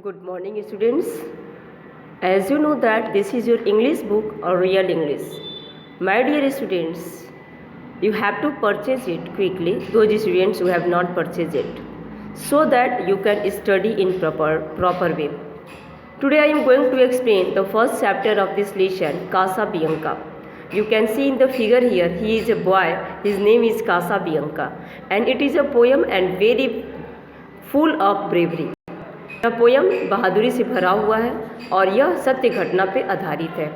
Good morning, students. As you know that this is your English book or real English. My dear students, you have to purchase it quickly, those students who have not purchased it, so that you can study in proper way. Today I am going to explain the first chapter of this lesson, Casabianca. You can see in the figure here, he is a boy, his name is Casabianca, and it is a poem and very full of bravery. यह poem बहादुरी से भरा हुआ है और यह सत्य घटना पे आधारित है।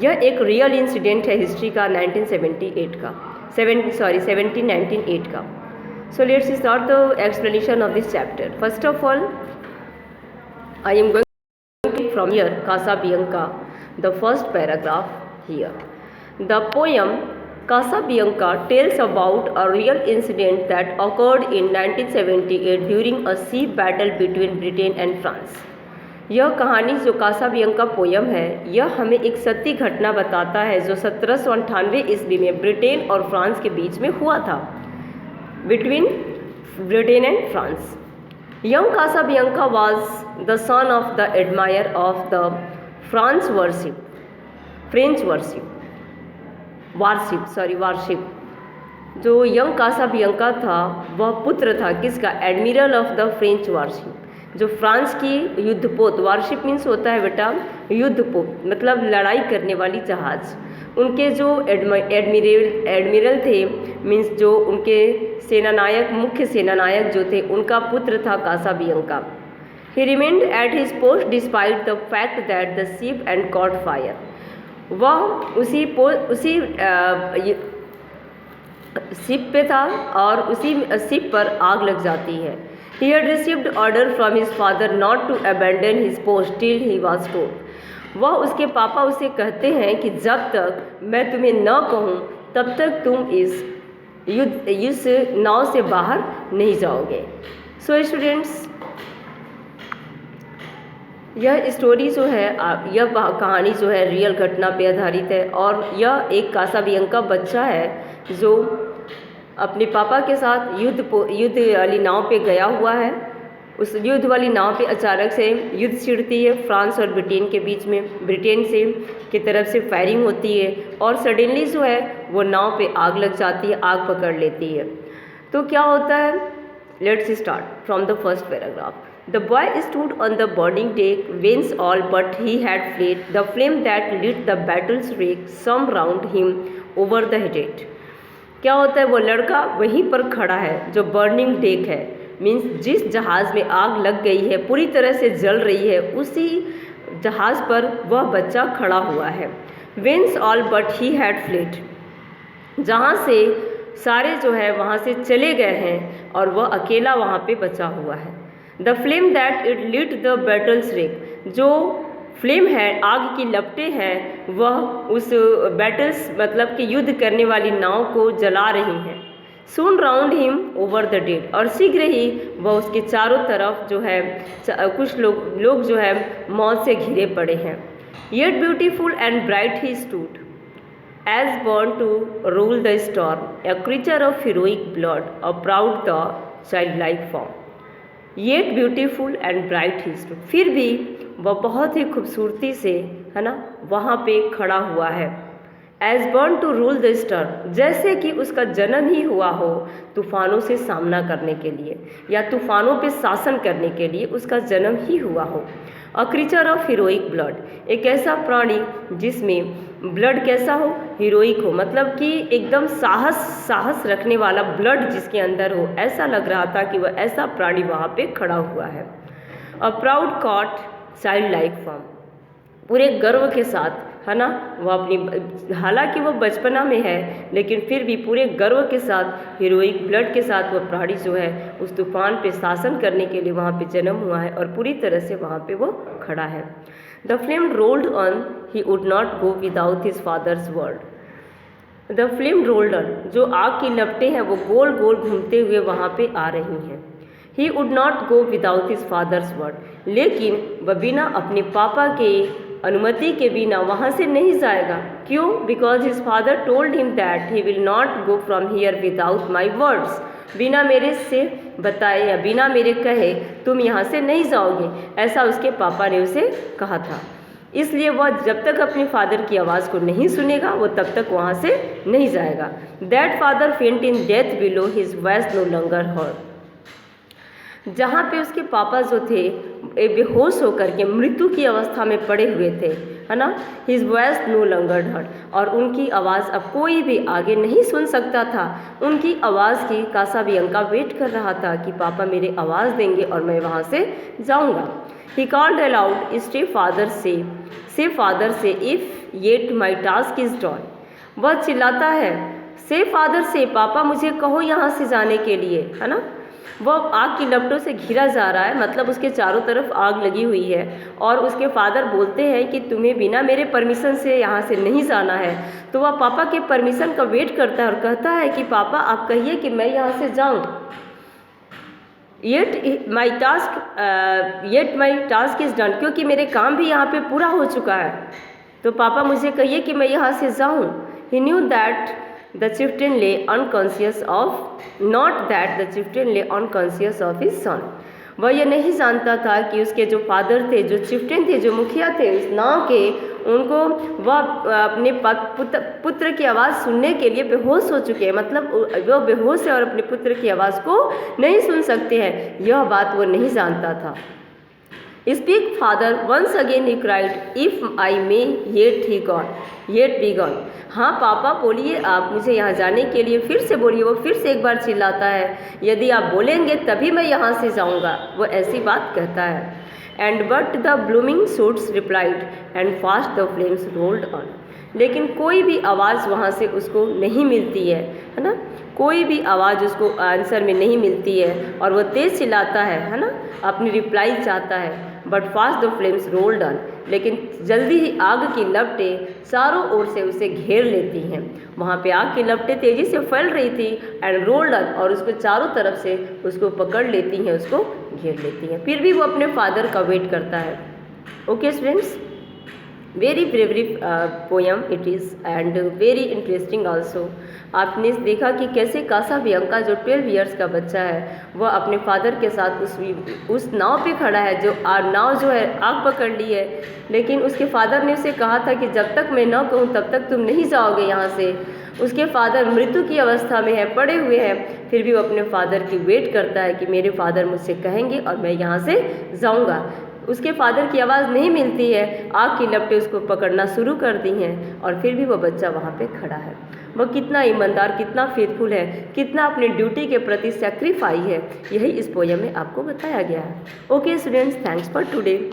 यह एक रियल इंसिडेंट है हिस्ट्री का 1798 का 1798 का। So let's start the explanation of this chapter. First of all I am going from here Casabianca, the first paragraph here. The poem Casabianca tells about a real incident that occurred in 1978 during a sea battle between Britain and France. यह कहानी जो कासाबियांका poem है, यह हमें एक सत्य घटना बताता है जो 1798 ईस्वी में ब्रिटेन और फ्रांस के बीच में हुआ था, between Britain and France. Young Casabianca was the son of the admirer of the French warship. जो यंग कासाबियांका था वह पुत्र था किसका? Admiral of the French warship, जो फ्रांस की युद्धपोत, वारशिप मीन्स होता है बेटा युद्धपोत, मतलब लड़ाई करने वाली जहाज़। उनके जो एडमिरल थे मीन्स जो उनके सेनानायक, मुख्य सेनानायक जो थे, उनका पुत्र था Casabianca. He remained at his post despite the fact that the ship and caught fire. वह उसी शिप पे था और उसी शिप पर आग लग जाती है। He had received order from his father not to abandon his post till he was told। वह उसके पापा उसे कहते हैं कि जब तक मैं तुम्हें न कहूँ तब तक तुम इस नाव से बाहर नहीं जाओगे। सो स्टूडेंट्स, यह स्टोरी जो है, यह कहानी जो है रियल घटना पे आधारित है और यह एक कासाबियांका बच्चा है जो अपने पापा के साथ युद्ध वाली नाव पे गया हुआ है। उस युद्ध वाली नाव पे अचानक से युद्ध छिड़ती है फ्रांस और ब्रिटेन के बीच में। ब्रिटेन से की तरफ से फायरिंग होती है और सडनली जो है वो नाव पे आग लग जाती है, आग पकड़ लेती है। तो क्या होता है, let's start from the first paragraph. The boy stood on the boarding deck, whence all but he had fled. The flame that lit the battle's wreck some round him over the head। क्या होता है, वो लड़का वहीं पर खड़ा है जो बर्निंग डेक है, मीन्स जिस जहाज़ में आग लग गई है, पूरी तरह से जल रही है, उसी जहाज़ पर वह बच्चा खड़ा हुआ है। whence all but he had fled, जहाँ से सारे जो है वहाँ से चले गए हैं और वह अकेला वहाँ पे बचा हुआ है। The flame that it lit the battle's wreck, जो फ्लेम है, आग की लपटें हैं, वह उस बैटल्स मतलब कि युद्ध करने वाली नाव को जला रही हैं। Soon round him over the dead, और शीघ्र ही वह उसके चारों तरफ जो है कुछ लोग जो है मौत से घिरे पड़े हैं। Yet beautiful and bright he stood as born to rule the storm, a creature of heroic blood, a proud the child like form. Yet beautiful and bright he stood, फिर भी वह बहुत ही खूबसूरती से, है ना, वहाँ पे खड़ा हुआ है। As born to rule the storm, जैसे कि उसका जन्म ही हुआ हो तूफ़ानों से सामना करने के लिए या तूफ़ानों पे शासन करने के लिए उसका जन्म ही हुआ हो। अ क्रीचर ऑफ हीरोइक ब्लड, एक ऐसा प्राणी जिसमें ब्लड कैसा हो, हीरोइक हो, मतलब कि एकदम साहस रखने वाला ब्लड जिसके अंदर हो, ऐसा लग रहा था कि वह ऐसा प्राणी वहाँ पे खड़ा हुआ है। A proud cot child like form, पूरे गर्व के साथ, है ना, वह अपनी, हालांकि वह बचपना में है लेकिन फिर भी पूरे गर्व के साथ, हीरोइक ब्लड के साथ वह प्राणी जो है उस तूफान पे शासन करने के लिए वहाँ पे जन्म हुआ है और पूरी तरह से वहाँ पे वो खड़ा है। The flame rolled on, he would not go without his father's word. The flame rolled on, जो आग की लपटें हैं वो गोल गोल घूमते हुए वहाँ पे आ रही हैं। He would not go without his father's word, लेकिन वह बिना अपने पापा के अनुमति के बिना वहाँ से नहीं जाएगा। क्यों? Because his father told him that he will not go from here without my words, बिना मेरे से बताए या बिना मेरे कहे तुम यहाँ से नहीं जाओगे, ऐसा उसके पापा ने उसे कहा था। इसलिए वह जब तक अपने फादर की आवाज़ को नहीं सुनेगा वो तब तक वहाँ से नहीं जाएगा। That father faint in death below his voice no longer heard. जहाँ पे उसके पापा जो थे बेहोश होकर के मृत्यु की अवस्था में पड़े हुए थे, है ना, his voice no longer heard, और उनकी आवाज़ अब कोई भी आगे नहीं सुन सकता था। उनकी आवाज़ की कासाबियांका वेट कर रहा था कि पापा मेरे आवाज़ देंगे और मैं वहाँ से जाऊँगा। He called aloud, stay father say if yet my task is done. वह चिल्लाता है, से फादर से, पापा मुझे कहो यहाँ से जाने के लिए, है ना। वह आग की लपटों से घिरा जा रहा है, मतलब उसके चारों तरफ आग लगी हुई है, और उसके फादर बोलते हैं कि तुम्हें बिना मेरे परमिशन से यहाँ से नहीं जाना है। तो वह पापा के परमिशन का वेट करता है और कहता है कि पापा आप कहिए कि मैं यहाँ से जाऊँ। Yet my task is done, क्योंकि मेरे काम भी यहाँ पे पूरा हो चुका है, तो पापा मुझे कहिए कि मैं यहाँ से जाऊँ। ही न्यू दैट द चिफ्टेन ले अनकॉन्शियस ऑफ हिज सन। वह यह नहीं जानता था कि उसके जो फादर थे, जो चिफ्टेन थे, जो मुखिया थे उस नाव के, उनको वह अपने पुत्र की आवाज़ सुनने के लिए बेहोश हो चुके हैं, मतलब वह बेहोश है और अपने पुत्र की आवाज़ को नहीं सुन सकते हैं, यह बात वो नहीं जानता था। Speak father, once again he cried, if I may yet be gone. हाँ पापा बोलिए, आप मुझे यहाँ जाने के लिए फिर से बोलिए। वो फिर से एक बार चिल्लाता है, यदि आप बोलेंगे तभी मैं यहाँ से जाऊँगा, वो ऐसी बात कहता है। And but the blooming suits replied and fast the flames rolled on. लेकिन कोई भी आवाज़ वहाँ से उसको नहीं मिलती है ना, कोई भी आवाज़ उसको आंसर में नहीं मिलती है, और वो तेज़ चिल्लाता है ना, अपनी रिप्लाई चाहता है। But fast the flames rolled on, लेकिन जल्दी ही आग की लपटें चारों ओर से उसे घेर लेती हैं। वहाँ पे आग की लपटें तेज़ी से फैल रही थी, एंड रोल्ड ऑन, और उसको चारों तरफ से उसको पकड़ लेती हैं, उसको घेर लेती हैं। फिर भी वो अपने फादर का वेट करता है। Okay students, very bravery poem it is and very interesting also. आपने देखा कि कैसे कासाबियांका जो 12 इयर्स का बच्चा है वह अपने फादर के साथ उस नाव पे खड़ा है, जो नाव जो है आग पकड़ ली है, लेकिन उसके फादर ने उसे कहा था कि जब तक मैं न कहूँ तब तक तुम नहीं जाओगे यहाँ से। उसके फादर मृत्यु की अवस्था में है, पड़े हुए हैं, फिर भी वो अपने फादर की वेट करता है कि मेरे फादर मुझसे कहेंगे और मैं यहाँ से जाऊँगा। उसके फादर की आवाज़ नहीं मिलती है, आग की लपटें उसको पकड़ना शुरू कर दी हैं, और फिर भी वो बच्चा वहाँ पे खड़ा है। वह कितना ईमानदार, कितना फेथफुल है, कितना अपनी ड्यूटी के प्रति सैक्रिफाई है, यही इस पोयम में आपको बताया गया है। Okay students, thanks for today.